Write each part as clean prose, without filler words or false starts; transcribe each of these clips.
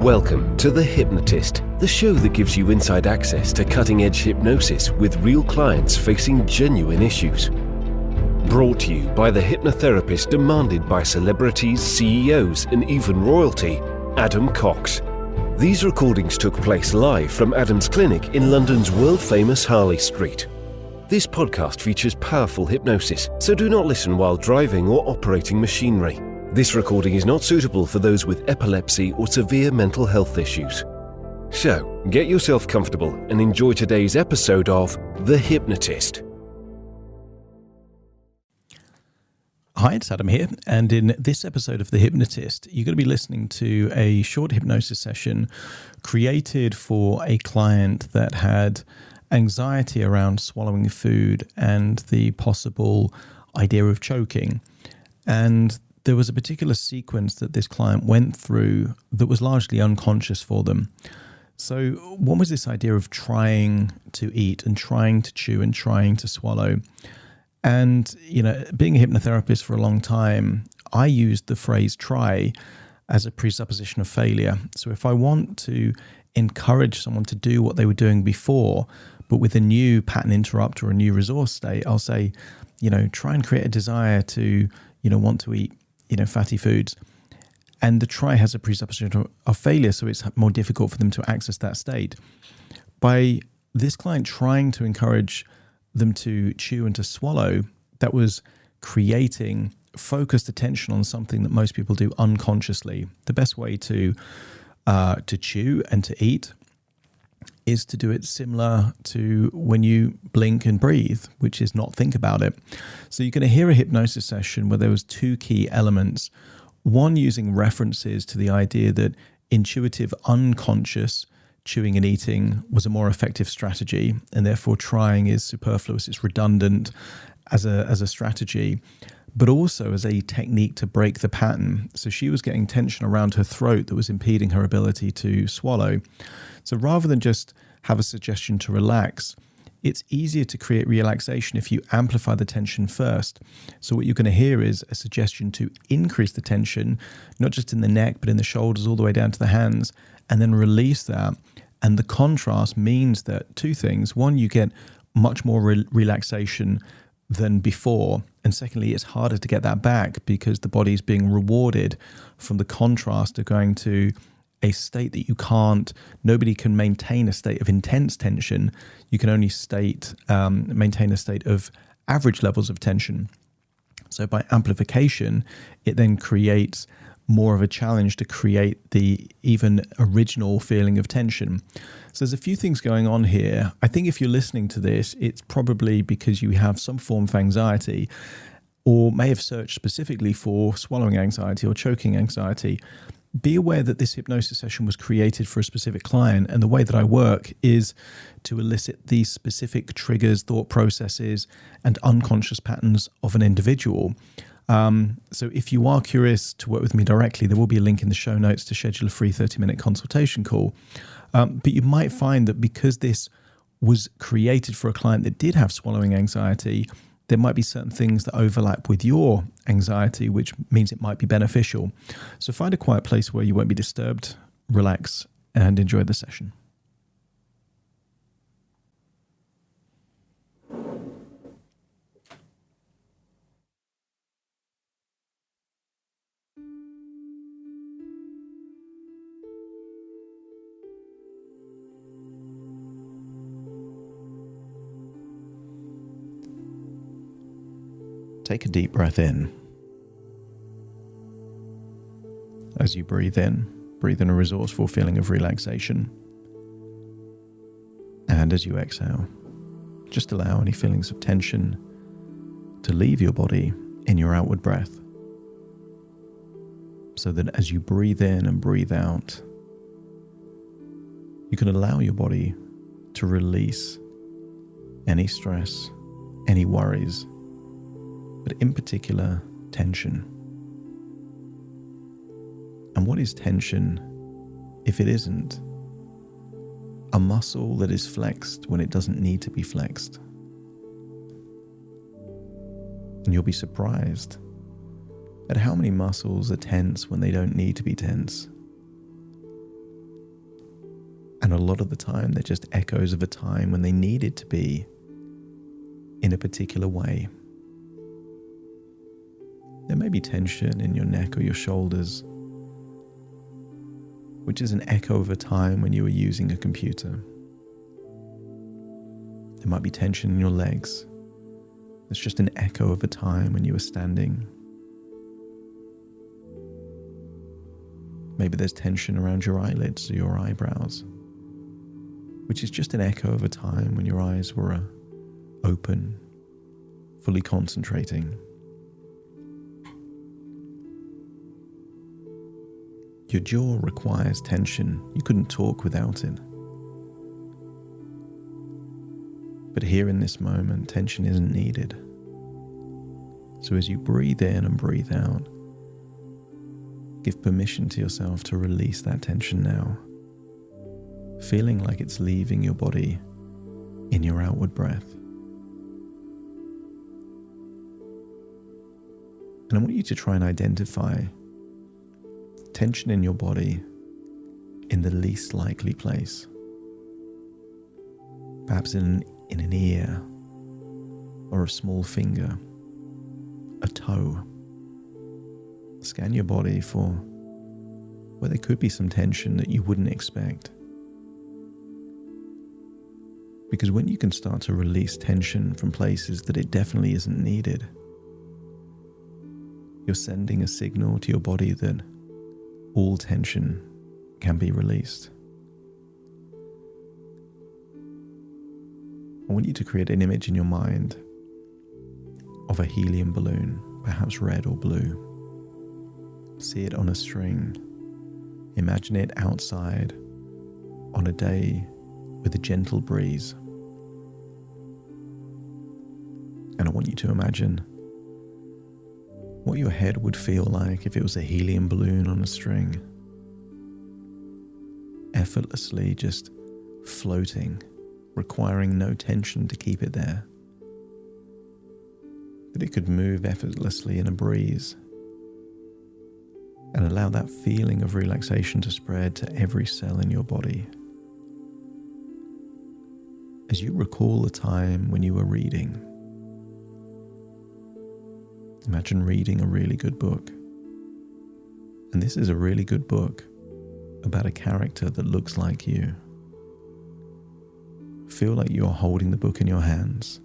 Welcome to The Hypnotist, the show that gives you inside access to cutting-edge hypnosis with real clients facing genuine issues. Brought to you by the hypnotherapist demanded by celebrities, CEOs, and even royalty, Adam Cox. These recordings took place live from Adam's clinic in London's world-famous Harley Street. This podcast features powerful hypnosis, so do not listen while driving or operating machinery. This recording is not suitable for those with epilepsy or severe mental health issues. So, get yourself comfortable and enjoy today's episode of The Hypnotist. Hi, it's Adam here, and in this episode of The Hypnotist, you're going to be listening to a short hypnosis session created for a client that had anxiety around swallowing food and the possible idea of choking. And there was a particular sequence that this client went through that was largely unconscious for them. So one was this idea of trying to eat and trying to chew and trying to swallow. And, you know, being a hypnotherapist for a long time, I used the phrase try as a presupposition of failure. So if I want to encourage someone to do what they were doing before, but with a new pattern interrupt or a new resource state, I'll say, try and create a desire to, want to eat, fatty foods. And the try has a presupposition of failure, so it's more difficult for them to access that state. By this client trying to encourage them to chew and to swallow, that was creating focused attention on something that most people do unconsciously. The best way to chew and to eat is to do it similar to when you blink and breathe, which is not think about it. So you're going to hear a hypnosis session where there was two key elements. One, using references to the idea that intuitive, unconscious chewing and eating was a more effective strategy, and therefore trying is superfluous, it's redundant as a strategy, but also as a technique to break the pattern. So she was getting tension around her throat that was impeding her ability to swallow. So rather than just have a suggestion to relax, it's easier to create relaxation if you amplify the tension first. So what you're going to hear is a suggestion to increase the tension, not just in the neck, but in the shoulders all the way down to the hands, and then release that. And the contrast means that two things. One, you get much more relaxation than before. And secondly, it's harder to get that back because the body is being rewarded from the contrast of going to a state that nobody can maintain a state of intense tension. You can only maintain a state of average levels of tension. So by amplification, it then creates more of a challenge to create the even original feeling of tension. So there's a few things going on here. I think if you're listening to this, it's probably because you have some form of anxiety or may have searched specifically for swallowing anxiety or choking anxiety. Be aware that this hypnosis session was created for a specific client, and the way that I work is to elicit these specific triggers, thought processes, and unconscious patterns of an individual. So if you are curious to work with me directly, there will be a link in the show notes to schedule a free 30-minute consultation call. But you might find that because this was created for a client that did have swallowing anxiety, there might be certain things that overlap with your anxiety, which means it might be beneficial. So find a quiet place where you won't be disturbed, relax, and enjoy the session. Take a deep breath in. As you breathe in a resourceful feeling of relaxation. And as you exhale, just allow any feelings of tension to leave your body in your outward breath. So that as you breathe in and breathe out, you can allow your body to release any stress, any worries, but in particular, tension. And what is tension if it isn't a muscle that is flexed when it doesn't need to be flexed? And you'll be surprised at how many muscles are tense when they don't need to be tense. And a lot of the time, they're just echoes of a time when they needed to be in a particular way. There may be tension in your neck or your shoulders, which is an echo of a time when you were using a computer. There might be tension in your legs. It's just an echo of a time when you were standing. Maybe there's tension around your eyelids or your eyebrows, which is just an echo of a time when your eyes were open, fully concentrating. Your jaw requires tension. You couldn't talk without it. But here in this moment, tension isn't needed. So as you breathe in and breathe out, give permission to yourself to release that tension now, feeling like it's leaving your body in your outward breath. And I want you to try and identify tension in your body in the least likely place. Perhaps in an ear, or a small finger, a toe. Scan your body for where there could be some tension that you wouldn't expect. Because when you can start to release tension from places that it definitely isn't needed, you're sending a signal to your body that all tension can be released. I want you to create an image in your mind of a helium balloon, perhaps red or blue. See it on a string. Imagine it outside on a day with a gentle breeze. And I want you to imagine what your head would feel like if it was a helium balloon on a string, effortlessly just floating, requiring no tension to keep it there. That it could move effortlessly in a breeze and allow that feeling of relaxation to spread to every cell in your body. As you recall the time when you were reading, imagine reading a really good book. And this is a really good book about a character that looks like you. Feel like you're holding the book in your hands,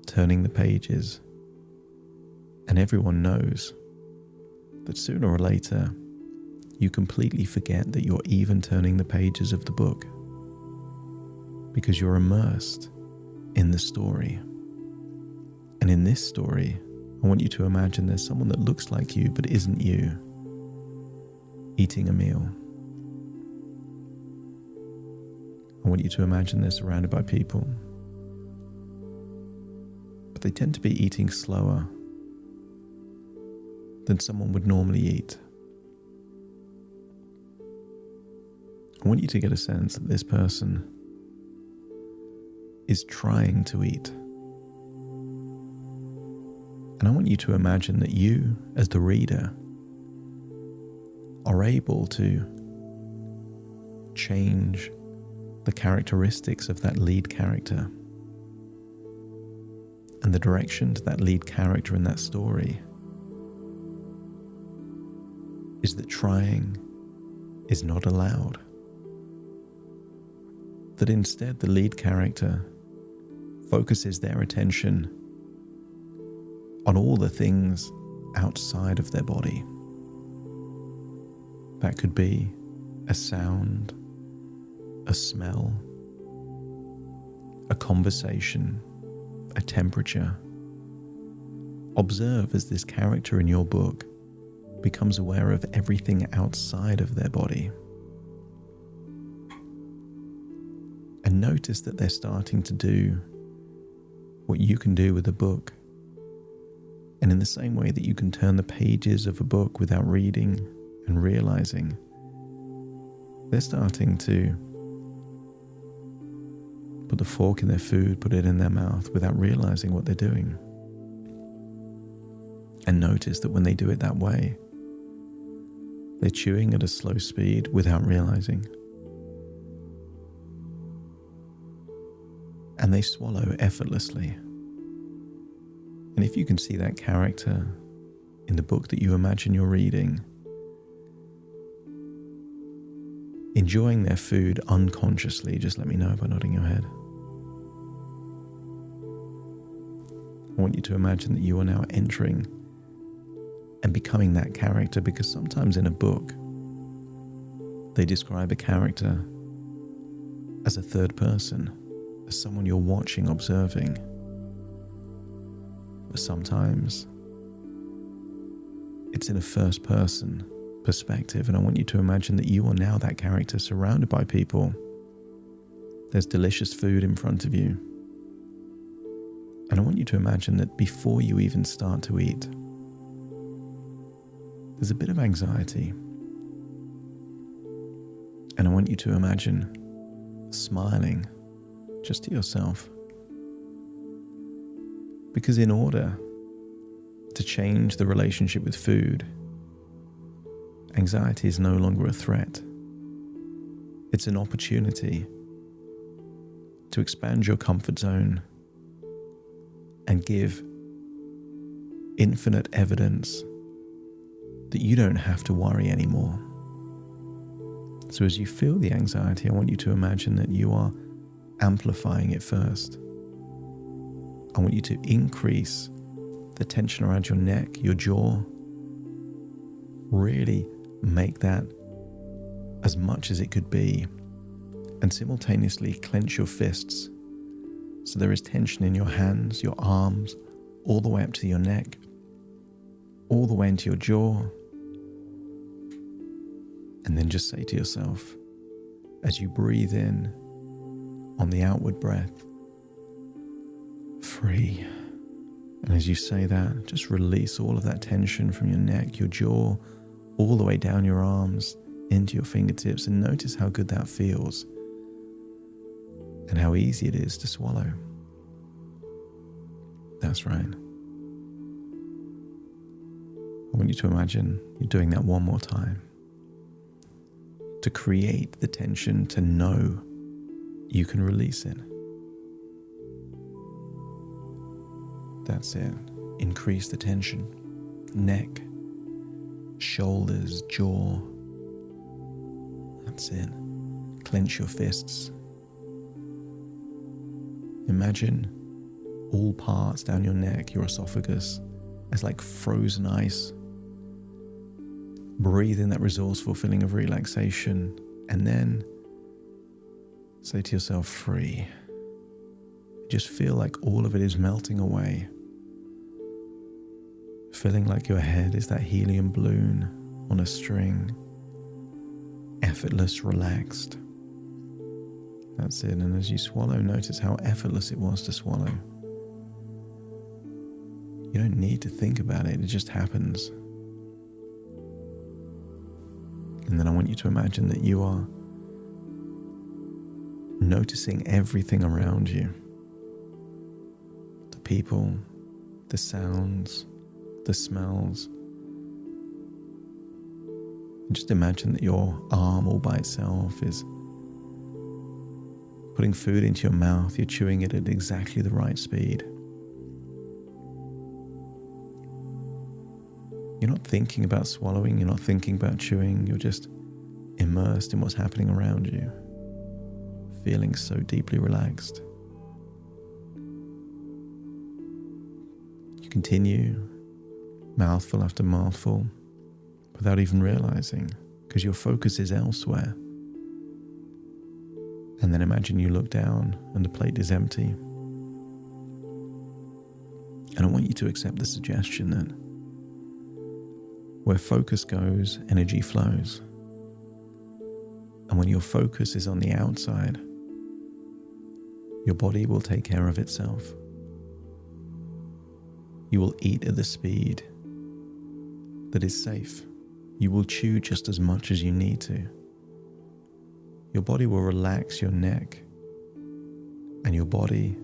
turning the pages, and everyone knows that sooner or later you completely forget that you're even turning the pages of the book because you're immersed in the story. And in this story, I want you to imagine there's someone that looks like you but isn't you, eating a meal. I want you to imagine they're surrounded by people, but they tend to be eating slower than someone would normally eat. I want you to get a sense that this person is trying to eat. And I want you to imagine that you, as the reader, are able to change the characteristics of that lead character and the direction to that lead character in that story is that trying is not allowed. That instead the lead character focuses their attention on all the things outside of their body. That could be a sound, a smell, a conversation, a temperature. Observe as this character in your book becomes aware of everything outside of their body. And notice that they're starting to do what you can do with a book. And in the same way that you can turn the pages of a book without reading and realizing, they're starting to put the fork in their food, put it in their mouth without realizing what they're doing. And notice that when they do it that way, they're chewing at a slow speed without realizing. and they swallow effortlessly. And if you can see that character in the book that you imagine you're reading, enjoying their food unconsciously, just let me know by nodding your head. I want you to imagine that you are now entering and becoming that character, because sometimes in a book, they describe a character as a third person, as someone you're watching, observing. But sometimes it's in a first person perspective, and I want you to imagine that you are now that character surrounded by people. There's delicious food in front of you. And I want you to imagine that before you even start to eat, there's a bit of anxiety. And I want you to imagine smiling just to yourself. Because in order to change the relationship with food, anxiety is no longer a threat. It's an opportunity to expand your comfort zone and give infinite evidence that you don't have to worry anymore. So as you feel the anxiety, I want you to imagine that you are amplifying it first. I want you to increase the tension around your neck, your jaw. Really make that as much as it could be, and simultaneously clench your fists. So there is tension in your hands, your arms, all the way up to your neck, all the way into your jaw. And then just say to yourself, as you breathe in on the outward breath, free. And as you say that, just release all of that tension from your neck, your jaw, all the way down your arms, into your fingertips, and notice how good that feels and how easy it is to swallow. That's right. I want you to imagine you're doing that one more time, to create the tension, to know you can release it. That's it. Increase the tension. Neck, shoulders, jaw. That's it. Clench your fists. Imagine all parts down your neck, your esophagus, as like frozen ice. Breathe in that resourceful feeling of relaxation, and then say to yourself, free. Just feel like all of it is melting away. Feeling like your head is that helium balloon on a string. Effortless, relaxed. That's it. And as you swallow, notice how effortless it was to swallow. You don't need to think about it. It just happens. And then I want you to imagine that you are noticing everything around you. The people, the sounds, the smells. And just imagine that your arm all by itself is putting food into your mouth. You're chewing it at exactly the right speed. You're not thinking about swallowing, you're not thinking about chewing, you're just immersed in what's happening around you, feeling so deeply relaxed. You continue, mouthful after mouthful, without even realizing, because your focus is elsewhere. And then imagine you look down and the plate is empty. And I want you to accept the suggestion that where focus goes, energy flows. And when your focus is on the outside, your body will take care of itself. You will eat at the speed that is safe. You will chew just as much as you need to. Your body will relax your neck and your body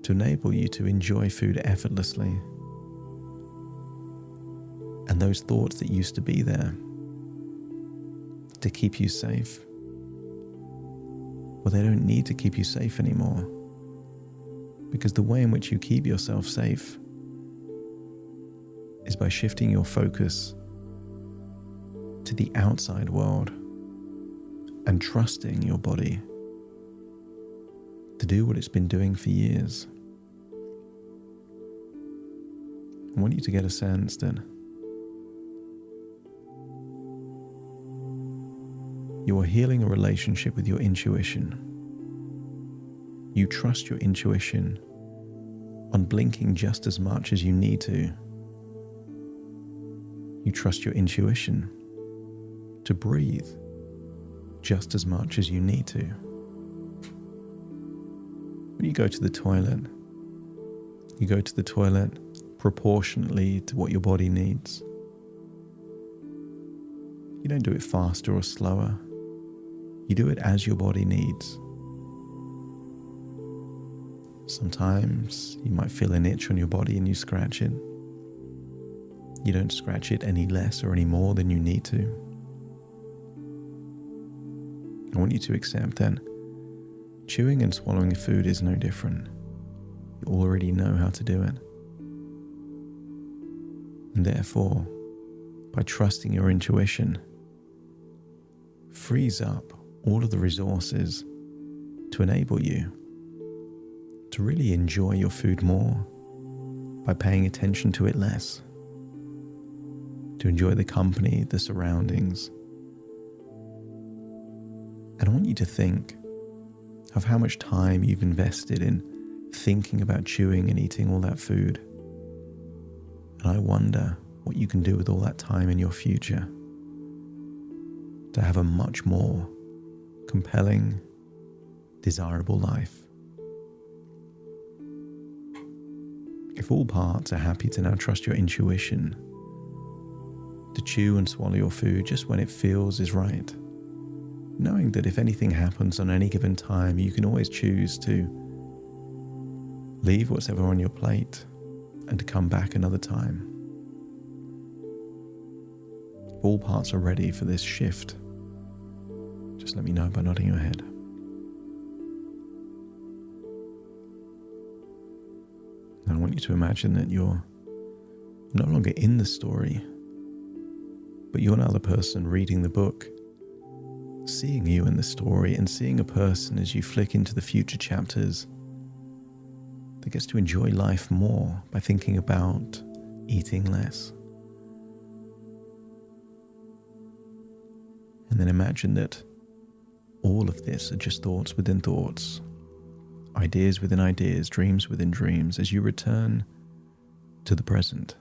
to enable you to enjoy food effortlessly. And those thoughts that used to be there to keep you safe, well, they don't need to keep you safe anymore. Because the way in which you keep yourself safe is by shifting your focus to the outside world and trusting your body to do what it's been doing for years. I want you to get a sense that you are healing a relationship with your intuition. You trust your intuition on blinking just as much as you need to. You trust your intuition to breathe just as much as you need to. When you go to the toilet, you go to the toilet proportionately to what your body needs. You don't do it faster or slower. You do it as your body needs. Sometimes you might feel an itch on your body and you scratch it. You don't scratch it any less or any more than you need to. I want you to accept that chewing and swallowing food is no different. You already know how to do it. And therefore, by trusting your intuition, frees up all of the resources to enable you to really enjoy your food more by paying attention to it less, to enjoy the company, the surroundings. And I want you to think of how much time you've invested in thinking about chewing and eating all that food. And I wonder what you can do with all that time in your future to have a much more compelling, desirable life. If all parts are happy to now trust your intuition, to chew and swallow your food just when it feels is right, knowing that if anything happens on any given time, you can always choose to leave what's ever on your plate and to come back another time. If all parts are ready for this shift, just let me know by nodding your head. And I want you to imagine that you're no longer in the story, but you're now the person reading the book, seeing you in the story and seeing a person as you flick into the future chapters that gets to enjoy life more by thinking about eating less. And then imagine that all of this are just thoughts within thoughts, ideas within ideas, dreams within dreams, as you return to the present,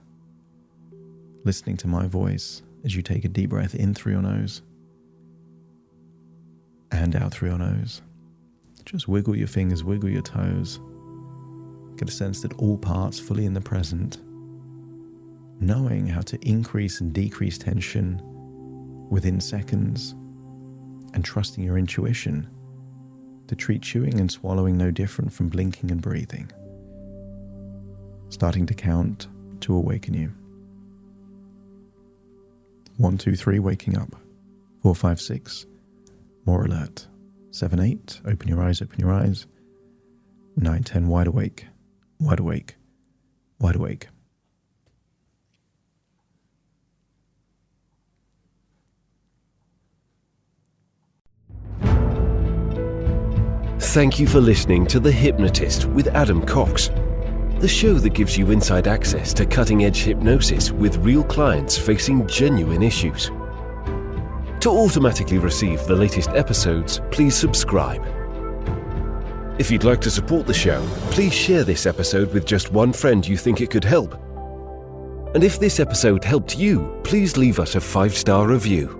listening to my voice as you take a deep breath in through your nose and out through your nose. Just wiggle your fingers, wiggle your toes. Get a sense that all parts fully in the present, knowing how to increase and decrease tension within seconds, and trusting your intuition to treat chewing and swallowing no different from blinking and breathing. Starting to count to awaken you. 1, 2, 3, waking up. 4, 5, 6, more alert. 7, 8, open your eyes, open your eyes. 9, 10, wide awake, wide awake, wide awake. Thank you for listening to The Hypnotist with Adam Cox, the show that gives you inside access to cutting-edge hypnosis with real clients facing genuine issues. To automatically receive the latest episodes, please subscribe. If you'd like to support the show, please share this episode with just one friend you think it could help. And if this episode helped you, please leave us a 5-star review.